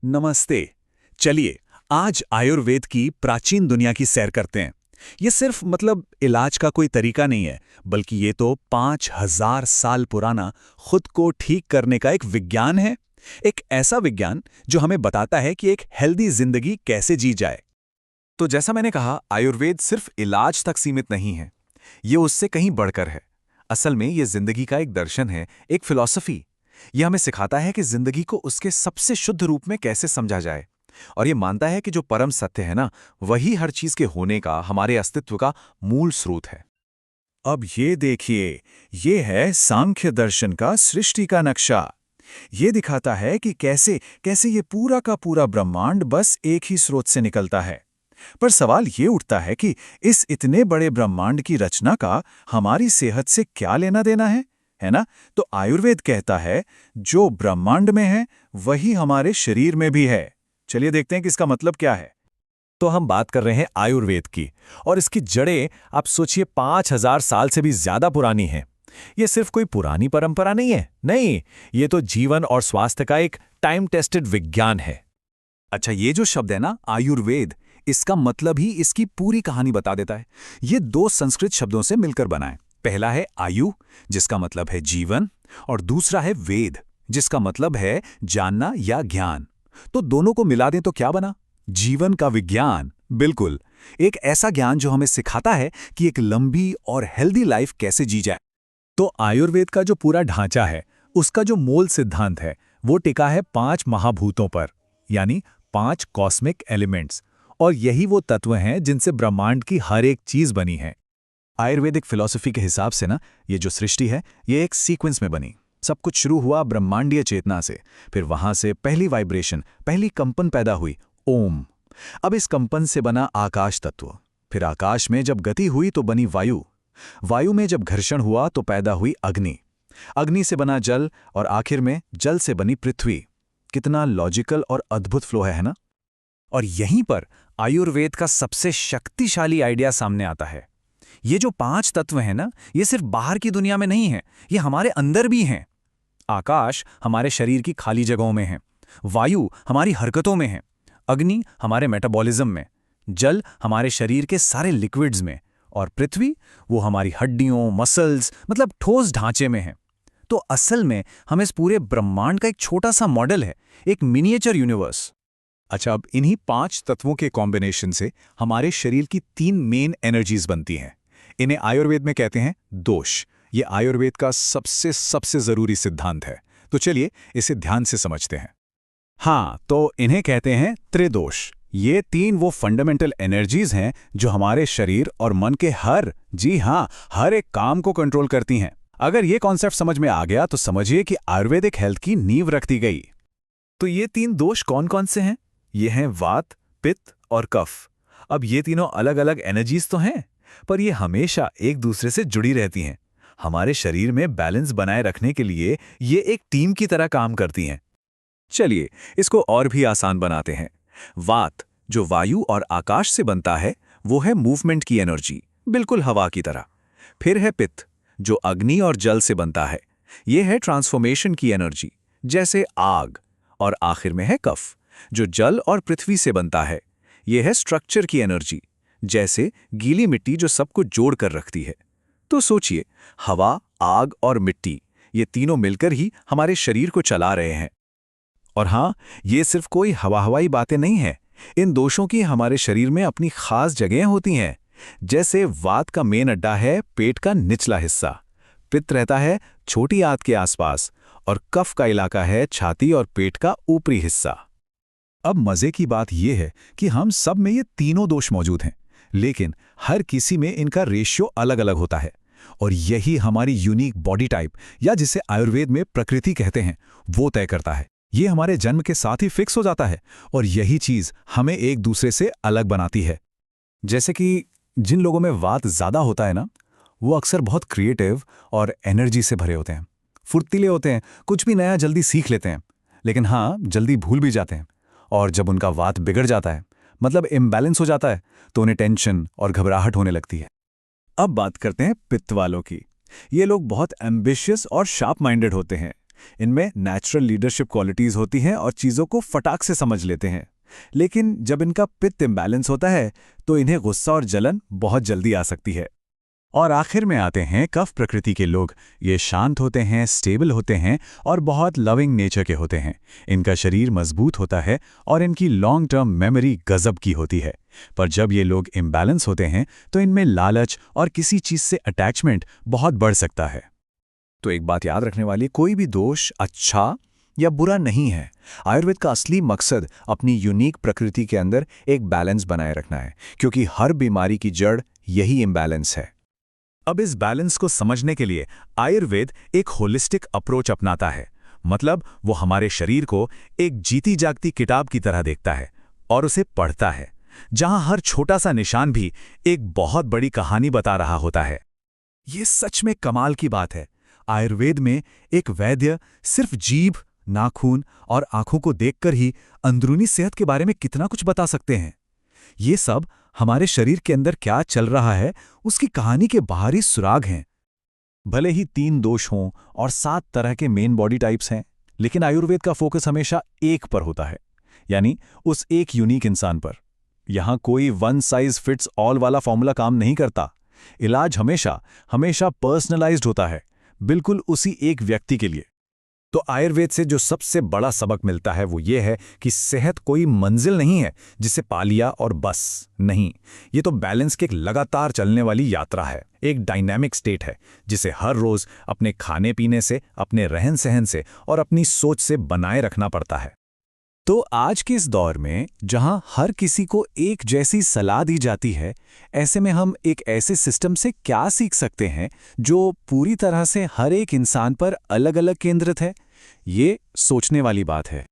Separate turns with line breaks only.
नमस्ते। चलिए आज आयुर्वेद की प्राचीन दुनिया की सैर करते हैं। ये सिर्फ इलाज का कोई तरीका नहीं है, बल्कि ये तो 5000 साल पुराना खुद को ठीक करने का एक विज्ञान है। एक ऐसा विज्ञान जो हमें बताता है कि एक हेल्दी जिंदगी कैसे जी जाए।
तो जैसा मैंने कहा, आयुर्वेद सिर्फ इलाज तक सीमित नहीं है। ये उससे कहीं बढ़कर है। असल में ये जिंदगी का एक दर्शन है, एक फिलॉसफी। ये हमें सिखाता है कि जिंदगी को उसके सबसे शुद्ध रूप में कैसे समझा जाए। और ये मानता है कि जो परम सत्य है ना, वही हर चीज के होने का, हमारे अस्तित्व का मूल स्रोत है।
अब ये देखिए, ये है सांख्य दर्शन का सृष्टि का नक्शा। ये दिखाता है कि कैसे कैसे ये पूरा का पूरा ब्रह्मांड बस एक ही स्रोत से निकलता है। पर सवाल ये उठता है कि इस इतने बड़े ब्रह्मांड की रचना का हमारी सेहत से क्या लेना देना है ना? तो आयुर्वेद कहता है जो ब्रह्मांड में है वही हमारे शरीर में भी है। चलिए देखते हैं कि इसका मतलब क्या है।
तो हम बात कर रहे हैं आयुर्वेद की, और इसकी जड़ें आप सोचिए 5000 साल से भी ज्यादा पुरानी हैं। ये सिर्फ कोई पुरानी परंपरा नहीं है, नहीं, ये तो जीवन और स्वास्थ्य का एक टाइम टेस्टेड विज्ञान है।
अच्छा, ये जो शब्द है ना आयुर्वेद, इसका मतलब ही इसकी पूरी कहानी बता देता है। ये दो संस्कृत शब्दों से मिलकर बना है। पहला है आयु, जिसका मतलब है जीवन, और दूसरा है वेद, जिसका मतलब है जानना या ज्ञान। तो दोनों को मिला दें तो क्या बना? जीवन का विज्ञान। बिल्कुल, एक ऐसा ज्ञान जो हमें सिखाता है कि एक लंबी और हेल्दी लाइफ कैसे जी जाए। तो आयुर्वेद का जो पूरा ढांचा है, उसका जो मूल सिद्धांत है, वो टिका है 5 महाभूतों पर, यानी 5 कॉस्मिक एलिमेंट्स। और यही वो तत्व हैं जिनसे ब्रह्मांड की हर एक चीज बनी है। आयुर्वेदिक फिलॉसफी के हिसाब से ना, ये जो सृष्टि है, ये एक सीक्वेंस में बनी। सब कुछ शुरू हुआ ब्रह्मांडीय चेतना से, फिर वहां से पहली वाइब्रेशन, पहली कंपन पैदा हुई, ओम। अब इस कंपन से बना आकाश तत्व, फिर आकाश में जब गति हुई तो बनी वायु, वायु में जब घर्षण हुआ तो पैदा हुई अग्नि, अग्नि से बना जल, और आखिर में जल से बनी पृथ्वी। कितना लॉजिकल और अद्भुत फ्लो है ना? और यहीं पर आयुर्वेद का सबसे शक्तिशाली आइडिया सामने आता है। ये जो 5 तत्व हैं ना, ये सिर्फ बाहर की दुनिया में नहीं है, ये हमारे अंदर भी हैं। आकाश हमारे शरीर की खाली जगहों में है, वायु हमारी हरकतों में है, अग्नि हमारे मेटाबॉलिज्म में, जल हमारे शरीर के सारे लिक्विड्स में, और पृथ्वी वो हमारी हड्डियों, मसल्स, ठोस ढांचे में है। तो असल में हम इस पूरे ब्रह्मांड का एक छोटा सा मॉडल है, एक मिनिएचर यूनिवर्स। अच्छा, अब इन्हीं 5 तत्वों के कॉम्बिनेशन से हमारे शरीर की 3 मेन एनर्जीज बनती हैं। इन्हें आयुर्वेद में कहते हैं दोष। ये आयुर्वेद का सबसे सबसे जरूरी सिद्धांत है। तो चलिए इसे ध्यान से समझते हैं। हाँ, तो इन्हें कहते हैं त्रिदोष। ये 3 वो फंडामेंटल एनर्जीज हैं जो हमारे शरीर और मन के हर एक काम को कंट्रोल करती हैं। अगर ये कॉन्सेप्ट समझ में आ गया तो समझिए कि आयुर्वेदिक हेल्थ की नींव रख दी गई। तो ये 3 दोष कौन कौन से हैं? ये हैं वात, पित्त और कफ। अब ये तीनों अलग अलग एनर्जीज तो हैं, पर ये हमेशा एक दूसरे से जुड़ी रहती हैं। हमारे शरीर में बैलेंस बनाए रखने के लिए ये एक टीम की तरह काम करती हैं। चलिए इसको और भी आसान बनाते हैं। वात, जो वायु और आकाश से बनता है, वो है मूवमेंट की एनर्जी, बिल्कुल हवा की तरह। फिर है पित्त, जो अग्नि और जल से बनता है, ये है ट्रांसफॉर्मेशन की एनर्जी, जैसे आग। और आखिर में है कफ, जो जल और पृथ्वी से बनता है, ये है स्ट्रक्चर की एनर्जी, जैसे गीली मिट्टी जो सब कुछ जोड़ कर रखती है। तो सोचिए, हवा, आग और मिट्टी, ये तीनों मिलकर ही हमारे शरीर को चला रहे हैं। और हाँ, ये सिर्फ कोई हवाई बातें नहीं है। इन दोषों की हमारे शरीर में अपनी खास जगहें होती हैं। जैसे वात का मेन अड्डा है पेट का निचला हिस्सा, पित्त रहता है छोटी आंत के आसपास, और कफ का इलाका है छाती और पेट का ऊपरी हिस्सा। अब मजे की बात यह है कि हम सब में ये तीनों दोष मौजूद हैं, लेकिन हर किसी में इनका रेशियो अलग अलग होता है। और यही हमारी यूनिक बॉडी टाइप, या जिसे आयुर्वेद में प्रकृति कहते हैं, वो तय करता है। ये हमारे जन्म के साथ ही फिक्स हो जाता है, और यही चीज हमें एक दूसरे से अलग बनाती है। जैसे कि जिन लोगों में वात ज्यादा होता है ना, वो अक्सर बहुत क्रिएटिव और एनर्जी से भरे होते हैं, फुर्तीले होते हैं, कुछ भी नया जल्दी सीख लेते हैं, लेकिन हाँ, जल्दी भूल भी जाते हैं। और जब उनका वात बिगड़ जाता है, इम्बैलेंस हो जाता है, तो उन्हें टेंशन और घबराहट होने लगती है। अब बात करते हैं पित्त वालों की। ये लोग बहुत एम्बिशियस और शार्प माइंडेड होते हैं।
इनमें नेचुरल लीडरशिप क्वालिटीज होती हैं और चीज़ों को फटाक से समझ लेते हैं। लेकिन जब इनका पित्त इम्बैलेंस होता है तो इन्हें गुस्सा और जलन बहुत जल्दी आ सकती है। और आखिर में आते हैं कफ प्रकृति के लोग। ये शांत होते हैं, स्टेबल होते हैं और बहुत लविंग नेचर के होते हैं। इनका शरीर मजबूत होता है और इनकी लॉन्ग टर्म मेमोरी गजब की होती है। पर जब ये लोग इम्बैलेंस होते हैं तो इनमें लालच और किसी चीज़ से अटैचमेंट बहुत बढ़ सकता है। तो एक बात याद रखने वाली, कोई भी दोष अच्छा या बुरा नहीं है। आयुर्वेद का असली मकसद अपनी यूनिक प्रकृति के अंदर एक बैलेंस बनाए रखना है, क्योंकि हर बीमारी की जड़ यही इम्बैलेंस है।
अब इस बैलेंस को समझने के लिए आयुर्वेद एक होलिस्टिक अप्रोच अपनाता है। मतलब वो हमारे शरीर को एक जीती जागती किताब की तरह देखता है और उसे पढ़ता है, जहां हर छोटा सा निशान भी एक बहुत बड़ी कहानी बता रहा होता है। ये सच में कमाल की बात है। आयुर्वेद में एक वैद्य सिर्फ जीभ, नाखून और आंखों को देखकर ही अंदरूनी सेहत के बारे में कितना कुछ बता सकते हैं। ये सब हमारे शरीर के अंदर क्या चल रहा है उसकी कहानी के बाहरी सुराग हैं। भले ही 3 दोष हों और 7 तरह के मेन बॉडी टाइप्स हैं, लेकिन आयुर्वेद का फोकस हमेशा एक पर होता है, यानी उस एक यूनिक इंसान पर। यहां कोई वन साइज फिट्स ऑल वाला फॉर्मूला काम नहीं करता। इलाज हमेशा हमेशा पर्सनलाइज्ड होता है, बिल्कुल उसी एक व्यक्ति के लिए। तो आयुर्वेद से जो सबसे बड़ा सबक मिलता है वो ये है कि सेहत कोई मंजिल नहीं है जिसे पा लिया और बस नहीं। ये तो बैलेंस की एक लगातार चलने वाली यात्रा है, एक डायनामिक स्टेट है जिसे हर रोज अपने खाने पीने से, अपने रहन सहन से और अपनी सोच से बनाए रखना पड़ता है। तो आज के इस दौर में जहां हर किसी को एक जैसी सलाह दी जाती है, ऐसे में हम एक ऐसे सिस्टम से क्या सीख सकते हैं जो पूरी तरह से हर एक इंसान पर अलग अलग केंद्रित है? ये सोचने वाली बात है।